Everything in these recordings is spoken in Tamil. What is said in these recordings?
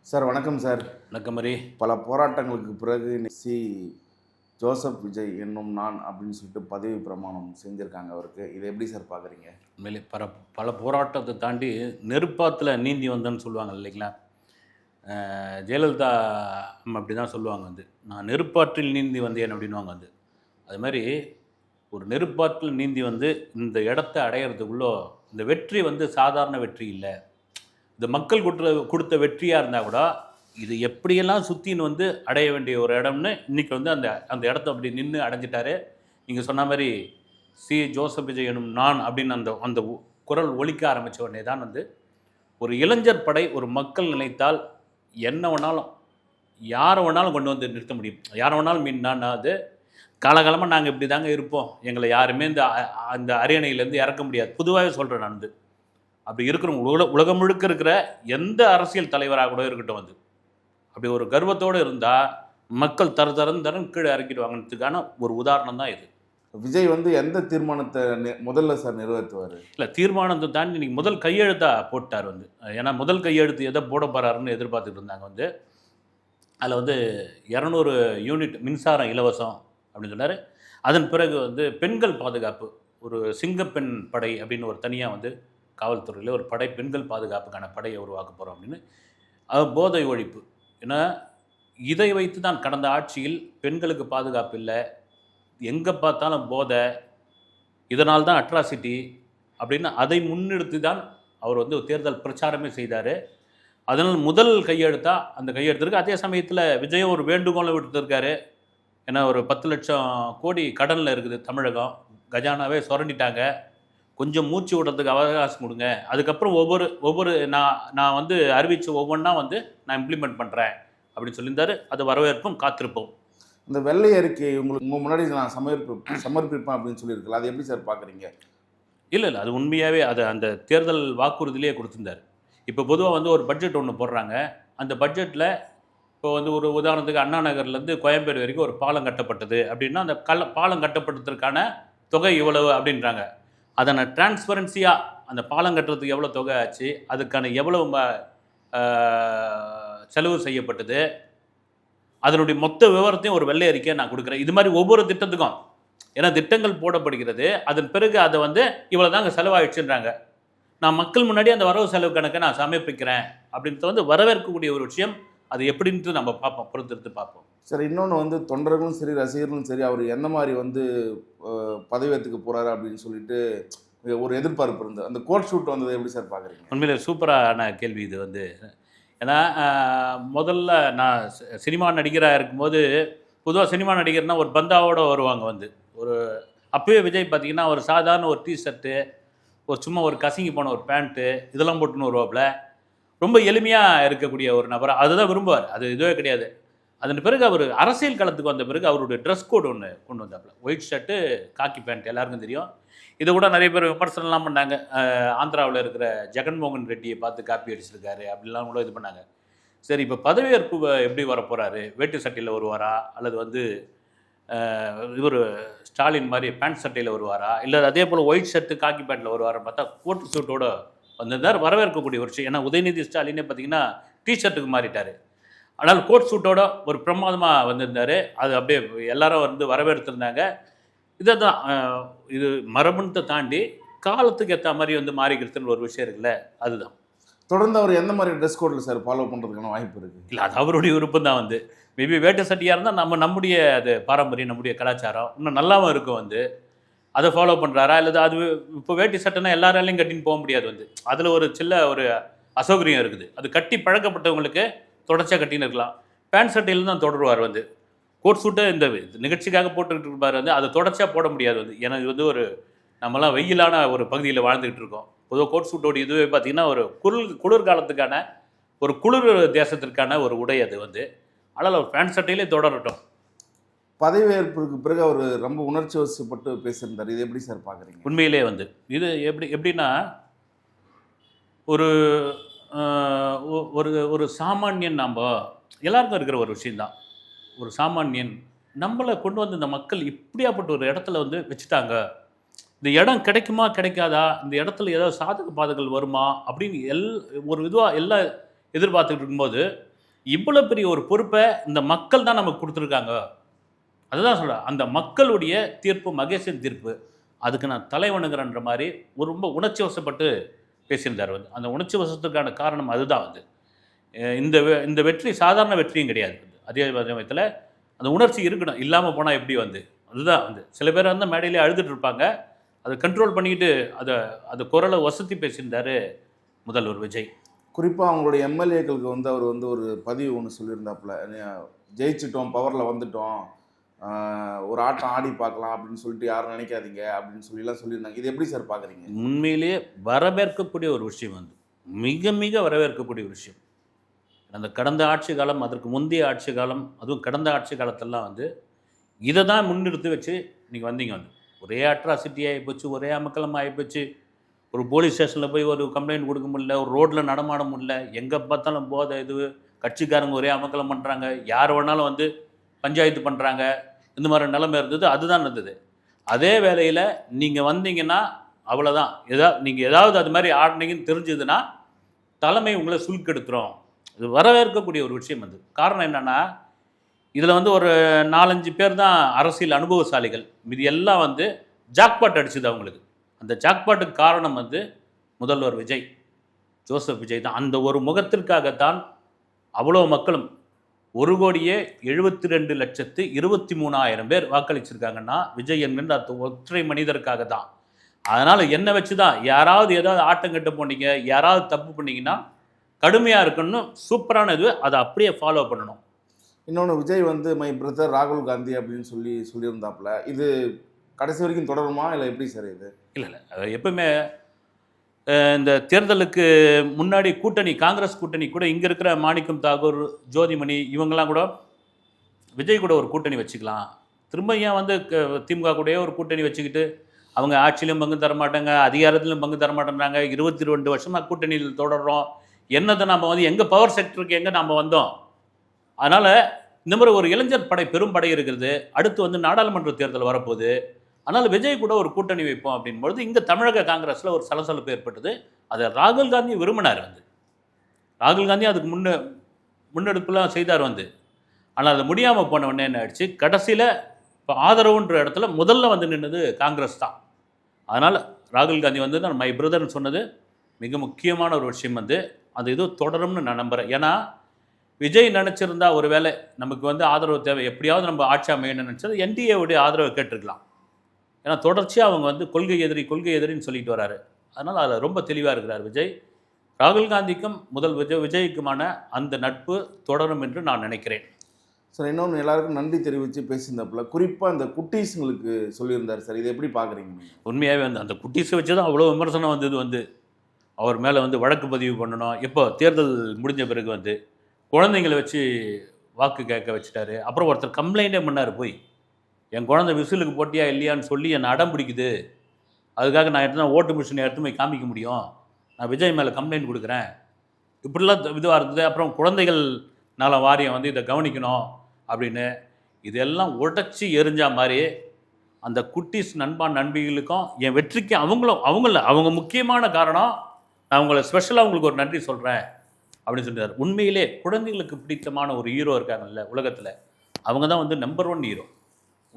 சார் வணக்கம் சார். வணக்கம் மரி. பல போராட்டங்களுக்கு பிறகு ஜோசப் விஜய் என்னும் நான் அப்படின்னு சொல்லிட்டு பதவி பிரமாணம் செஞ்சுருக்காங்க அவருக்கு. இதை எப்படி சார் பார்க்குறீங்க? உண்மையிலே பல போராட்டத்தை தாண்டி நெருப்பாத்தில் நீந்தி வந்தேன்னு சொல்லுவாங்க இல்லைங்களா. ஜெயலலிதா அம்மா அப்படி தான் சொல்லுவாங்க நான் நெருப்பாற்றில் நீந்தி வந்தேன் அப்படின்வாங்க அது மாதிரி ஒரு நெருப்பாற்றில் நீந்தி இந்த இடத்த அடையிறதுக்குள்ளே இந்த வெற்றி சாதாரண வெற்றி இல்லை. இந்த மக்கள் கொடுத்த வெற்றியாக இருந்தால் கூட இது எப்படியெல்லாம் சுற்றின்னு அடைய வேண்டிய ஒரு இடம்னு இன்றைக்கி அந்த இடத்த அப்படி நின்று அடைஞ்சிட்டாரு. நீங்கள் சொன்ன மாதிரி ஜோசப் விஜய் எனும் நான் அப்படின்னு அந்த குரல் ஒலிக்க ஆரம்பித்த உடனே தான் ஒரு இளைஞர் படை, ஒரு மக்கள் நினைத்தால் என்ன வேணாலும் யாரை வேணாலும் கொண்டு நிறுத்த முடியும். யாரை வேணாலும் மீன்னா அது காலகாலமாக நாங்கள் இப்படி தாங்க இருப்போம், எங்களை யாருமே அந்த அரியணையிலேருந்து இறக்க முடியாது. பொதுவாகவே சொல்கிறேன் நான் அப்படி இருக்கிறவங்க உலகம் முழுக்க இருக்கிற எந்த அரசியல் தலைவராக கூட இருக்கட்டும் அப்படி ஒரு கர்வத்தோடு இருந்தால் மக்கள் தரன்னு கீழே இறக்கிடுவாங்கிறதுக்கான ஒரு உதாரணம் தான் இது. விஜய் எந்த தீர்மானத்தை முதல்ல சார் நிறைவேற்றுவார்? இல்லை, தீர்மானத்தை தாண்டி இன்றைக்கி முதல் கையெழுத்தாக போட்டார் ஏன்னா முதல் கையெழுத்து எதை போட போகிறாருன்னு எதிர்பார்த்துட்டு இருந்தாங்க அதில் 200 யூனிட் மின்சாரம் இலவசம் அப்படின்னு சொன்னார். அதன் பிறகு பெண்கள் பாதுகாப்பு, ஒரு சிங்கப்பெண் படை அப்படின்னு ஒரு தனியாக காவல்துறையில் ஒரு படை, பெண்கள் பாதுகாப்புக்கான படையை உருவாக்க போகிறோம் அப்படின்னு. போதை ஒழிப்பு, ஏன்னா இதை வைத்து தான் கடந்த ஆட்சியில் பெண்களுக்கு பாதுகாப்பு இல்லை, எங்கே பார்த்தாலும் போதை, இதனால் தான் அட்ராசிட்டி அப்படின்னு அதை முன்னெடுத்து தான் அவர் தேர்தல் பிரச்சாரமே செய்தார். அதனால் முதல் கையெழுத்தாக அந்த கையெழுத்திருக்கு. அதே சமயத்தில் விஜய் ஒரு வேண்டுகோளை விட்டுருக்காரு. ஏன்னா ஒரு 10 லட்சம் கோடி கடனில் இருக்குது தமிழகம், கஜானாவே சுரண்டிட்டாங்க, கொஞ்சம் மூச்சு விடுறதுக்கு அவகாசம் கொடுங்க, அதுக்கப்புறம் ஒவ்வொரு நான் அறிவித்த ஒவ்வொன்றா நான் இம்ப்ளிமெண்ட் பண்ணுறேன் அப்படின்னு சொல்லியிருந்தார். அது வரவேற்பும் காத்திருப்போம். இந்த வெள்ளை அறிக்கை உங்கள் முன்னாடி நான் சமர்ப்பிப்பேன் அப்படின்னு சொல்லியிருக்கல, அது எப்படி சார் பார்க்குறீங்க? இல்லை, அது உண்மையாகவே அது அந்த தேர்தல் வாக்குறுதியிலே கொடுத்துருந்தார். இப்போ பொதுவாக ஒரு பட்ஜெட் ஒன்று போடுறாங்க. அந்த பட்ஜெட்டில் இப்போ ஒரு உதாரணத்துக்கு அண்ணா நகர்லேருந்து கோயம்பேடு வரைக்கும் ஒரு பாலம் கட்டப்பட்டது அப்படின்னா அந்த பாலம் கட்டப்பட்டதற்கான தொகை இவ்வளவு அப்படின்றாங்க. அதை நான் டிரான்ஸ்பரன்சியாக அந்த பாலம் கட்டுறதுக்கு எவ்வளோ தொகை ஆச்சு, அதுக்கான எவ்வளோ செலவு செய்யப்பட்டது, அதனுடைய மொத்த விவரத்தையும் ஒரு வெள்ளை அறிக்கையை நான் கொடுக்குறேன். இது மாதிரி ஒவ்வொரு திட்டத்துக்கும், ஏன்னா திட்டங்கள் போடப்படுகிறது, அதன் பிறகு அதை இவ்வளோ தாங்க செலவாயிடுச்சுன்றாங்க. நான் மக்கள் முன்னாடி அந்த வரவு செலவு கணக்கை நான் சமர்ப்பிக்கிறேன் அப்படின்றது வரவேற்கக்கூடிய ஒரு விஷயம். அது எப்படின்ட்டு நம்ம பார்ப்போம், பொறுத்திருந்து பார்ப்போம். சார், இன்னொன்று தொண்டர்களும் சரி ரசிகர்களும் சரி அவர் எந்த மாதிரி பதவியேற்றுக்க போகிறாரு அப்படின்னு சொல்லிட்டு ஒரு எதிர்பார்ப்பு இருந்தது. அந்த கோட் ஷூட் வந்தது எப்படி சார் பார்க்குறீங்க? உண்மையிலே சூப்பரான கேள்வி இது. ஏன்னா முதல்ல நான் சினிமா நடிகராக இருக்கும்போது, பொதுவாக சினிமா நடிகர்னால் ஒரு பந்தாவோடு வருவாங்க ஒரு அப்போயே விஜய் பார்த்திங்கன்னா ஒரு சாதாரண ஒரு டிஷர்ட்டு, ஒரு சும்மா ஒரு கசங்கி போன ஒரு பேண்ட்டு, இதெல்லாம் போட்டுன்னு வருவாப்பில். ரொம்ப எளிமையாக இருக்கக்கூடிய ஒரு நபர், அதுதான் விரும்புவார், அது இதுவே கிடையாது. அதன் பிறகு அவர் அரசியல் களத்துக்கு வந்த பிறகு அவருடைய ட்ரெஸ் கோடு ஒன்று கொண்டு வந்தாப்புல, ஒயிட் ஷர்ட்டு காக்கி பேண்ட், எல்லாருக்கும் தெரியும். இதை கூட நிறைய பேர் விமர்சனம்லாம் பண்ணாங்க. ஆந்திராவில் இருக்கிற ஜெகன்மோகன் ரெட்டியை பார்த்து காப்பி அடிச்சிருக்காரு அப்படிலாம் கூட இது பண்ணாங்க. சரி, இப்போ பதவியேற்பு எப்படி வரப்போகிறாரு? வேட்டு சட்டையில் வருவாரா, அல்லது இவர் ஸ்டாலின் மாதிரி பேண்ட் சட்டையில் வருவாரா, இல்லை அதே போல் ஒயிட் ஷர்ட்டு காக்கி பேண்ட்டில் வருவாரான்னு பார்த்தா கோட்டு சூட்டோடு வந்திருந்தார். வரவேற்கக்கூடிய ஒரு விஷயம். ஏன்னா உதயநிதி ஸ்டாலினே பார்த்திங்கன்னா டிஷர்ட்டுக்கு மாறிட்டார், ஆனால் கோட் சூட்டோட ஒரு பிரமாதமாக வந்திருந்தார். அது அப்படியே எல்லாரும் வரவேற்றிருந்தாங்க. இதை தான் இது மரபுன்னு தாண்டி காலத்துக்கு ஏற்ற மாதிரி மாறிக்கிறதுன்னு ஒரு விஷயம் இருக்குல்ல, அதுதான். தொடர்ந்து அவர் எந்த மாதிரி ட்ரெஸ் கோடில் சார் ஃபாலோ பண்ணுறதுக்கான வாய்ப்பு இருக்குது? இல்லை, அது அவருடைய விருப்பம் தான். மேபி வேட்டு சட்டியாக இருந்தால் நம்முடைய அது பாரம்பரியம், நம்முடைய கலாச்சாரம் இன்னும் நல்லாவும் இருக்கும். அதை ஃபாலோ பண்ணுறாரா, அல்லது அது இப்போ வேட்டி சட்டைனா எல்லாராலையும் கட்டின்னு போக முடியாது. அதில் ஒரு ஒரு அசௌகரியம் இருக்குது. அது கட்டி பழக்கப்பட்டவங்களுக்கு தொடர்ச்சியாக கட்டின்னு இருக்கலாம். பேண்ட் சட்டையில் தான் தொடருவார். கோட் சூட்டை இந்த நிகழ்ச்சிக்காக போட்டுக்கிட்டு இருப்பார். அதை தொடர்ச்சியாக போட முடியாது. ஏன்னா இது ஒரு நம்மலாம் வெயிலான ஒரு பகுதியில் வாழ்ந்துக்கிட்டு இருக்கோம். பொதுவாக கோட் சூட்டோட இதுவே பார்த்திங்கன்னா ஒரு குளிர்காலத்துக்கான ஒரு குளிர் தேசத்திற்கான ஒரு உடை அது. அதனால் அவர் பேண்ட் சட்டையிலே தொடரட்டும். பதவியேற்புக்கு பிறகு அவர் ரொம்ப உணர்ச்சி வசப்பட்டு பேசியிருந்தார். இது எப்படி சார் பார்க்குறீங்க? உண்மையிலே இது எப்படின்னா ஒரு ஒரு ஒரு சாமானியன், நம்ம எல்லாருக்கும் இருக்கிற ஒரு விஷயந்தான். ஒரு சாமானியன் நம்மளை கொண்டு இந்த மக்கள் இப்படியாப்பட்ட ஒரு இடத்துல வச்சுட்டாங்க, இந்த இடம் கிடைக்குமா கிடைக்காதா, இந்த இடத்துல ஏதாவது சாதக பாதங்கள் வருமா அப்படின்னு ஒரு இதுவாக எல்லாம் எதிர்பார்த்துக்கிட்டு இருக்கும்போது இவ்வளோ பெரிய ஒரு பொறுப்பை இந்த மக்கள் தான் நமக்கு கொடுத்துருக்காங்க. அதுதான் சொல்கிறேன், அந்த மக்களுடைய தீர்ப்பு, மகேசன் தீர்ப்பு, அதுக்கு நான் தலைவணுங்கிறன்ற மாதிரி ஒரு ரொம்ப உணர்ச்சி வசப்பட்டு பேசியிருந்தார் வந்து. அந்த உணர்ச்சி வசத்துக்கான காரணம் அதுதான் வந்து. இந்த வெற்றி சாதாரண வெற்றியும் கிடையாது. அதே சமயத்தில் அந்த உணர்ச்சி இருக்கணும், இல்லாமல் போனால் எப்படி வந்து. அதுதான் வந்து சில பேர் வந்து மேடையிலே அழுதுட்டு இருப்பாங்க, அதை கண்ட்ரோல் பண்ணிக்கிட்டு அந்த குரலை வசதி பேசியிருந்தார் முதல்வர் விஜய். குறிப்பாக அவங்களுடைய எம்எல்ஏக்களுக்கு வந்து அவர் வந்து ஒரு பதிவு ஒன்று சொல்லியிருந்தாப்புல, ஜெயிச்சிட்டோம், பவரில் வந்துட்டோம், ஒரு ஆட்டம் ஆடி பார்க்கலாம் அப்படின்னு சொல்லிட்டு யாரும் நினைக்காதீங்க அப்படின்னு சொல்லிலாம் சொல்லியிருந்தாங்க. இது எப்படி சார் பார்க்குறீங்க? உண்மையிலேயே வரவேற்கக்கூடிய ஒரு விஷயம் வந்து, மிக மிக வரவேற்கக்கூடிய ஒரு விஷயம். அந்த கடந்த ஆட்சி காலம், அதற்கு முந்தைய ஆட்சி காலம், அதுவும் கடந்த ஆட்சி காலத்தெல்லாம் வந்து இதை தான் முன்னிறுத்தி வச்சு நீங்கள் வந்தீங்க வந்து. ஒரே அட்ராசிட்டி ஆகிப்போச்சு, ஒரே அமக்கலம் ஆகிப்போச்சு. ஒரு போலீஸ் ஸ்டேஷனில் போய் ஒரு கம்ப்ளைண்ட் கொடுக்க முடியல, ஒரு ரோட்டில் நடமாட முடியல, எங்கே பார்த்தாலும் போதை இது, கட்சிக்காரங்க ஒரே அமக்கலம் பண்ணுறாங்க, யார் வேணாலும் வந்து பஞ்சாயத்து பண்ணுறாங்க, இந்த மாதிரி நிலைமை இருந்தது. அதுதான் இருந்தது. அதே வேளையில் நீங்கள் வந்தீங்கன்னா அவ்வளோதான். நீங்கள் ஏதாவது அது மாதிரி ஆடினீங்கன்னு தெரிஞ்சதுன்னா தலைமை உங்களை சுருக்கெடுத்துரும். இது வரவேற்கக்கூடிய ஒரு விஷயம் அது. காரணம் என்னென்னா, இதில் வந்து ஒரு 4-5 பேர் தான் அரசியல் அனுபவசாலிகள், மீதி எல்லாம் வந்து ஜாக்பாட் அடிச்சுது அவங்களுக்கு. அந்த ஜாக்பாட்டுக்கு காரணம் வந்து முதல்வர் விஜய், ஜோசப் விஜய் தான். அந்த ஒரு முகத்திற்காகத்தான் அவ்வளோ மக்களும் 1,72,23,000 பேர் வாக்களிச்சிருக்காங்கன்னா விஜய் என்கின்ற அந்த ஒற்றை மனிதருக்காக தான். அதனால் என்னை வச்சு தான் யாராவது ஏதாவது ஆட்டம் கட்ட போனீங்க, யாராவது தப்பு பண்ணிங்கன்னா கடுமையாக இருக்கணும், சூப்பரான இது, அதை அப்படியே ஃபாலோ பண்ணணும். இன்னொன்று, விஜய் வந்து மை பிரதர் ராகுல் காந்தி அப்படின்னு சொல்லியிருந்தாப்புல, இது கடைசி வரைக்கும் தொடருமா இல்லை எப்படி சார் இது? இல்லை, எப்பவுமே இந்த தேர்தலுக்கு முன்னாடி கூட்டணி, காங்கிரஸ் கூட்டணி கூட இங்கே இருக்கிற மாணிக்கம் தாகூர், ஜோதிமணி இவங்கெல்லாம் கூட விஜய் கூட ஒரு கூட்டணி வச்சுக்கலாம். திரும்ப ஏன் வந்து திமுக கூடயே ஒரு கூட்டணி வச்சுக்கிட்டு அவங்க ஆட்சியிலும் பங்கு தரமாட்டாங்க, அதிகாரத்திலும் பங்கு தரமாட்டேன்றாங்க, 22 வருஷமாக கூட்டணியில் தொடர்றோம், என்னதை நம்ம வந்து எங்கள் பவர் செக்டருக்கு எங்கே நம்ம வந்தோம். அதனால் இந்த மாதிரி ஒரு இளைஞர் படை, பெரும் படை இருக்கிறது. அடுத்து வந்து நாடாளுமன்ற தேர்தல் வரப்போகுது. அதனால் விஜய் கூட ஒரு கூட்டணி வைப்போம் அப்படின்பொழுது இங்கே தமிழக காங்கிரஸில் ஒரு சலசலப்பு ஏற்பட்டது. அதை ராகுல் காந்தி விரும்பினார் வந்து. ராகுல் காந்தி அதுக்கு முன்னெடுப்புலாம் செய்தார் வந்து. ஆனால் அது முடியாமல் போன உடனே என்ன ஆயிடுச்சு, கடைசியில் இப்போ ஆதரவுன்ற இடத்துல முதல்ல வந்து நின்னது காங்கிரஸ் தான். அதனால் ராகுல் காந்தி வந்து நான் மை பிரதர்னு சொன்னது மிக முக்கியமான ஒரு விஷயம் வந்து. அது ஏதோ தொடரும்னு நான் நம்புகிறேன். ஏன்னா விஜய் நினச்சிருந்தா ஒரு வேளை நமக்கு வந்து ஆதரவு தேவை, எப்படியாவது நம்ம ஆட்சி அமையணும்னு நினச்சது என்டிஏவுடைய ஆதரவை கேட்டிருக்கலாம். ஏன்னா தொடர்ச்சியாக அவங்க வந்து கொள்கை எதிரின்னு சொல்லிட்டு வராரு. அதனால் அதில் ரொம்ப தெளிவாக இருக்கிறார் விஜய். ராகுல் காந்திக்கும் விஜய்க்குமான அந்த நட்பு தொடரும் என்று நான் நினைக்கிறேன். சார், இன்னொன்று எல்லாருக்கும் நன்றி தெரிவித்து பேசியிருந்தாப்புல, குறிப்பாக இந்த குட்டீஸுங்களுக்கு சொல்லியிருந்தார் சார், இதை எப்படி பார்க்குறீங்க? உண்மையாகவே வந்து அந்த குட்டீஸை வச்சு தான் அவ்வளோ விமர்சனம் வந்தது வந்து. அவர் மேலே வந்து வழக்கு பதிவு பண்ணணும். எப்போ தேர்தல் முடிஞ்ச பிறகு வந்து குழந்தைங்களை வச்சு வாக்கு கேட்க வச்சுட்டாரு. அப்புறம் ஒருத்தர் கம்ப்ளைண்ட்டே பண்ணார், போய் என் குழந்தை விசிலுக்கு போட்டியா இல்லையான்னு சொல்லி என்னை அடம் பிடிக்குது, அதுக்காக நான் எடுத்து ஓட்டு மிஷினை எடுத்து போய் காமிக்க முடியும், நான் விஜய் மேலே கம்ப்ளைண்ட் கொடுக்குறேன், இப்படிலாம் இதுவாக இருந்தது. அப்புறம் குழந்தைகள் நல வாரியம் வந்து இதை கவனிக்கணும் அப்படின்னு இதெல்லாம் உடச்சி எரிஞ்சா மாதிரி அந்த குட்டீஸ் நண்பிகளுக்கும் என் வெற்றிக்கு அவங்க முக்கியமான காரணம். நான் அவங்கள ஸ்பெஷலாக அவங்களுக்கு ஒரு நன்றி சொல்கிறேன் அப்படின்னு சொல்லிட்டார். உண்மையிலே குழந்தைகளுக்கு பிடித்தமான ஒரு ஹீரோ இருக்காங்கல்ல உலகத்தில், அவங்க தான் வந்து நம்பர் 1 ஹீரோ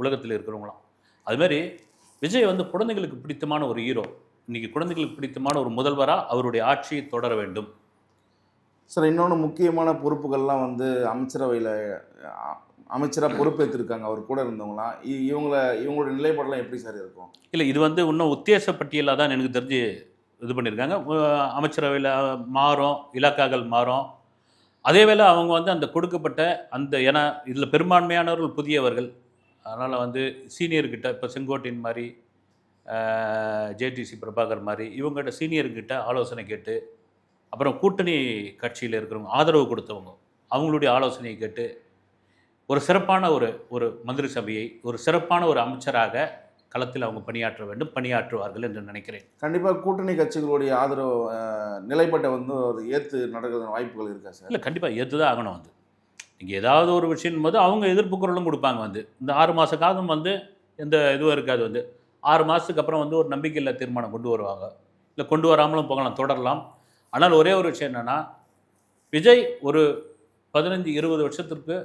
உலகத்தில் இருக்கிறவங்களாம். அதுமாதிரி விஜய் வந்து குழந்தைகளுக்கு பிடித்தமான ஒரு ஹீரோ. இன்றைக்கி குழந்தைகளுக்கு பிடித்தமான ஒரு முதல்வராக அவருடைய ஆட்சியை தொடர வேண்டும். சார், இன்னொன்று முக்கியமான பொறுப்புகள்லாம் வந்து அமைச்சராக பொறுப்பேற்றிருக்காங்க அவர் கூட இருந்தவங்களாம். இவங்களுடைய நிலைப்பாடெல்லாம் எப்படி சார் இருக்கும்? இல்லை, இது வந்து இன்னும் உத்தேச பட்டியலாக தான் எனக்கு தெரிஞ்சு இது பண்ணியிருக்காங்க. அமைச்சரவையில் மாறும், இலாக்காக்கள் மாறும். அதே வேளை அவங்க வந்து அந்த கொடுக்கப்பட்ட அந்த, ஏன்னா இதில் பெரும்பான்மையானவர்கள் புதியவர்கள், அதனால் வந்து சீனியர்கிட்ட, இப்போ செங்கோட்டையன் மாதிரி, ஜேடிசி பிரபாகர் மாதிரி இவங்ககிட்ட சீனியர்கிட்ட ஆலோசனை கேட்டு, அப்புறம் கூட்டணி கட்சியில் இருக்கிறவங்க ஆதரவு கொடுத்தவங்க அவங்களுடைய ஆலோசனையை கேட்டு ஒரு சிறப்பான ஒரு மந்திரி சபையை, ஒரு சிறப்பான ஒரு அமைச்சராக களத்தில் அவங்க பணியாற்றுவார்கள் என்று நினைக்கிறேன். கண்டிப்பாக கூட்டணி கட்சிகளுடைய ஆதரவு நிலைப்பட்ட வந்து ஒரு ஏற்று நடக்கிற வாய்ப்புகள் இருக்கா சார்? இல்லை, கண்டிப்பாக ஏற்று தான் ஆகணும் வந்து. இங்கே ஏதாவது ஒரு விஷயம் போது அவங்க எதிர்ப்பு குரலும் கொடுப்பாங்க வந்து. இந்த 6 மாத காலம் வந்து எந்த இதுவும் இருக்காது வந்து. 6 மாதத்துக்கு அப்புறம் வந்து ஒரு நம்பிக்கையில்லா தீர்மானம் கொண்டு வருவாங்க, இல்லை கொண்டு வராமலும் போகலாம், தொடரலாம். ஆனால் ஒரே ஒரு விஷயம் என்னென்னா, விஜய் ஒரு 15-20 வருஷத்திற்கு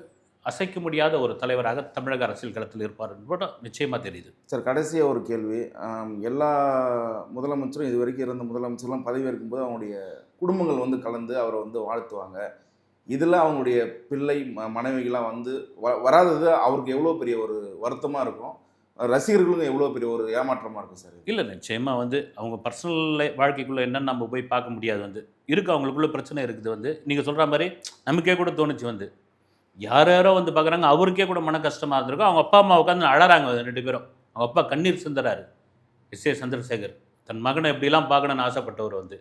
அசைக்க முடியாத ஒரு தலைவராக தமிழக அரசியல் களத்தில் இருப்பார் என்பது நிச்சயமாக தெரியுது. சார் கடைசியாக ஒரு கேள்வி. எல்லா முதலமைச்சரும் இது வரைக்கும் இருந்த முதலமைச்சர்லாம் பதவியேற்கும்போது அவங்களுடைய குடும்பங்கள் வந்து கலந்து அவரை வந்து வாழ்த்துவாங்க. இதில் அவங்களுடைய பிள்ளை மனைவிகள்லாம் வந்து வராதது அவருக்கு எவ்வளோ பெரிய ஒரு வருத்தமாக இருக்கும், ரசிகர்களுக்கும் எவ்வளோ பெரிய ஒரு ஏமாற்றமாக இருக்கும் சார். இல்லை, நிச்சயமாக வந்து அவங்க பர்சனல் வாழ்க்கைக்குள்ளே என்னன்னு நம்ம போய் பார்க்க முடியாது. வந்து இருக்குது, அவங்களுக்குள்ள பிரச்சனை இருக்குது. வந்து நீங்கள் சொல்கிற மாதிரி நமக்கே கூட தோணுச்சு. வந்து யாரோ வந்து பார்க்குறாங்க, அவருக்கே கூட மன கஷ்டமாக இருந்திருக்கும். அவங்க அப்பா அம்மா உட்காந்து அழறாங்க 2 பேரும். அவங்க அப்பா கண்ணீர் சிந்துறாரு. எஸ்.ஏ. சந்திரசேகர் தன் மகனை எப்படிலாம் பார்க்கணுன்னு ஆசைப்பட்டவர். வந்து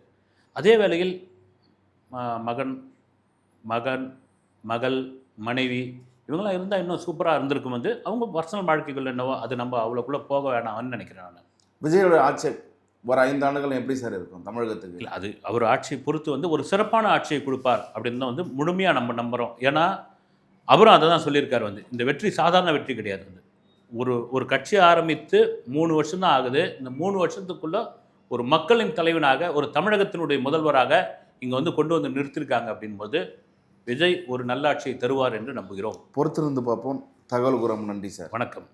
அதே வேளையில் மகன் மகன் மகள் மனைவி இவங்களாம் இருந்தால் இன்னும் சூப்பராக இருந்திருக்கும். வந்து அவங்க பர்சனல் வாழ்க்கைக்குள்ள என்னவோ அது நம்ம அவ்வளோக்குள்ளே போக வேணாம்னு நினைக்கிறேன் நான். விஜயோட ஆட்சி வர 5 ஆண்டுகள் எப்படி சார் இருக்கும் தமிழகத்துக்கு? இல்லை, அது அவர் ஆட்சியை பொறுத்து வந்து ஒரு சிறப்பான ஆட்சியை கொடுப்பார் அப்படின்னு தான் வந்து முழுமையாக நம்ம நம்புகிறோம். ஏன்னா அவரும் அதை தான் சொல்லியிருக்காரு. வந்து இந்த வெற்றி சாதாரண வெற்றி கிடையாது. வந்து ஒரு கட்சி ஆரம்பித்து 3 வருஷம் தான் ஆகுது. இந்த 3 வருஷத்துக்குள்ள ஒரு மக்களின் தலைவனாக, ஒரு தமிழகத்தினுடைய முதல்வராக இங்கே வந்து கொண்டு வந்து நிறுத்திருக்காங்க. அப்படின்போது விஜய் ஒரு நல்லாட்சியை தருவார் என்று நம்புகிறோம். பொறுத்திருந்து பார்ப்போம். தகவல் கூறம் நன்றி சார். வணக்கம்.